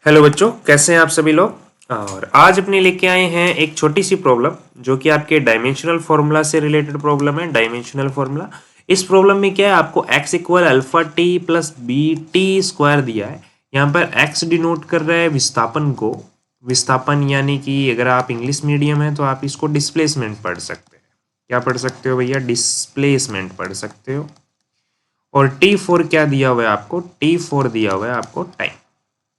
Hello बच्चों, कैसे हैं आप सभी लोग। और आज अपने लेके आए हैं एक छोटी सी प्रॉब्लम जो कि आपके डायमेंशनल फॉर्मूला से रिलेटेड प्रॉब्लम है। डायमेंशनल फॉर्मूला, इस प्रॉब्लम में क्या है, आपको x equal alpha T plus B T square दिया है। यहाँ पर x डिनोट कर रहा है विस्थापन को, विस्थापन यानी कि अगर आप इंग्लिश मीडियम है तो आप इसको डिस्प्लेसमेंट पढ़ सकते हैं। क्या पढ़ सकते हो भैया? डिस्प्लेसमेंट पढ़ सकते हो। और T4 क्या दिया हुआ है आपको? T4 दिया हुआ है आपको टाइम।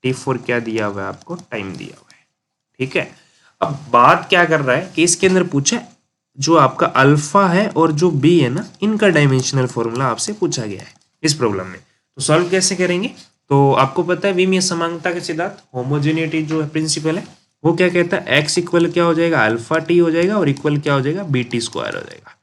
T4 क्या दिया हुआ है आपको? टाइम दिया हुआ है। ठीक है, अब बात क्या कर रहा है कि इसके अंदर पूछा है जो आपका अल्फा है और जो बी है ना, इनका डायमेंशनल फॉर्मूला आपसे पूछा गया है इस प्रॉब्लम में। तो सॉल्व कैसे करेंगे? तो आपको पता है विमीय समांगता के सिद्धांत, होमोजेनिटी जो है प्रिंसिपल है, वो क्या कहता है, एक्स इक्वल क्या हो जाएगा, अल्फा टी हो जाएगा और इक्वल क्या हो जाएगा, बी टी स्क्वायर हो जाएगा।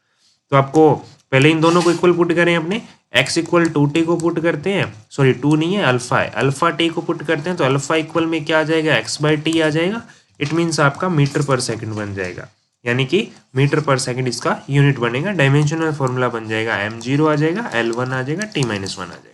तो आपको पहले इन दोनों को इक्वल पुट करें, अपने x इक्वल टू टी को पुट करते हैं, सॉरी टू नहीं है अल्फा है, अल्फा टी को पुट करते हैं तो अल्फा इक्वल में क्या आ जाएगा, x बाई टी आ जाएगा। इट मीन्स आपका मीटर पर सेकंड बन जाएगा, यानी कि मीटर पर सेकंड इसका यूनिट बनेगा। डायमेंशनल फॉर्मूला बन जाएगा m0 आ जाएगा, L1 आ जाएगा, t-1 आ जाएगा।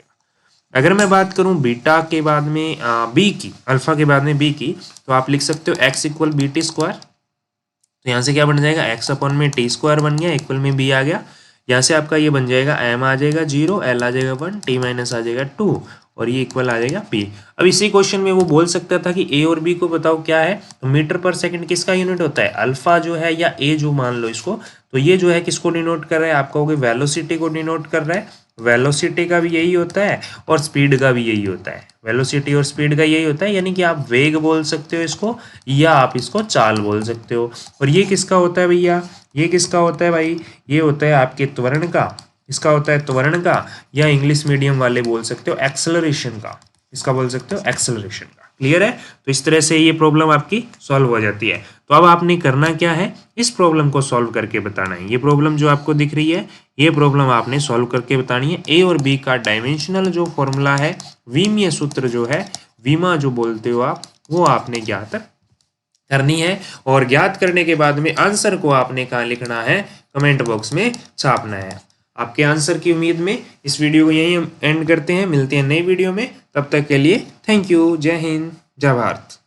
अगर मैं बात करूं बीटा के बाद में बी की, अल्फा के बाद में बी की, तो आप लिख सकते हो x equal B T square. तो यहाँ से क्या बन जाएगा, x अपॉन में टी स्क्वायर बन गया, इक्वल में b आ गया। यहाँ से आपका ये बन जाएगा m आ जाएगा 0, l आ जाएगा 1, t माइनस आ जाएगा 2 और ये इक्वल आ जाएगा p। अब इसी क्वेश्चन में वो बोल सकता था कि a और b को बताओ क्या है, तो मीटर पर सेकंड किसका यूनिट होता है, अल्फा जो है या a जो मान लो इसको, तो ये जो है किसको डिनोट कर रहा है, आप कहोगे वेलोसिटी को डिनोट कर रहा है। वेलोसिटी का भी यही होता है और स्पीड का भी यही होता है, वेलोसिटी और स्पीड का यही होता है, यानी कि आप वेग बोल सकते हो इसको या आप इसको चाल बोल सकते हो। और ये किसका होता है भैया, ये किसका होता है भाई, ये होता है आपके त्वरण का, इसका होता है त्वरण का, या इंग्लिश मीडियम वाले बोल सकते हो एक्सेलरेशन का, इसका बोल सकते हो एक्सेलरेशन का। क्लियर है? तो इस तरह से ये प्रॉब्लम आपकी सॉल्व हो जाती है। तो अब आपने करना क्या है, इस प्रॉब्लम को सॉल्व करके बताना है। ये प्रॉब्लम जो आपको दिख रही है, ये प्रॉब्लम आपने सॉल्व करके बतानी है। ए और बी का डायमेंशनल जो फॉर्मूला है, विमीय सूत्र जो है, विमा जो बोलते हो आप, वो आपने ज्ञात करनी है। और ज्ञात करने के बाद में आंसर को आपने कहाँ लिखना है, कमेंट बॉक्स में छापना है। आपके आंसर की उम्मीद में इस वीडियो को यहीं एंड करते हैं, मिलते हैं नई वीडियो में। तब तक के लिए थैंक यू, जय हिंद, जय भारत।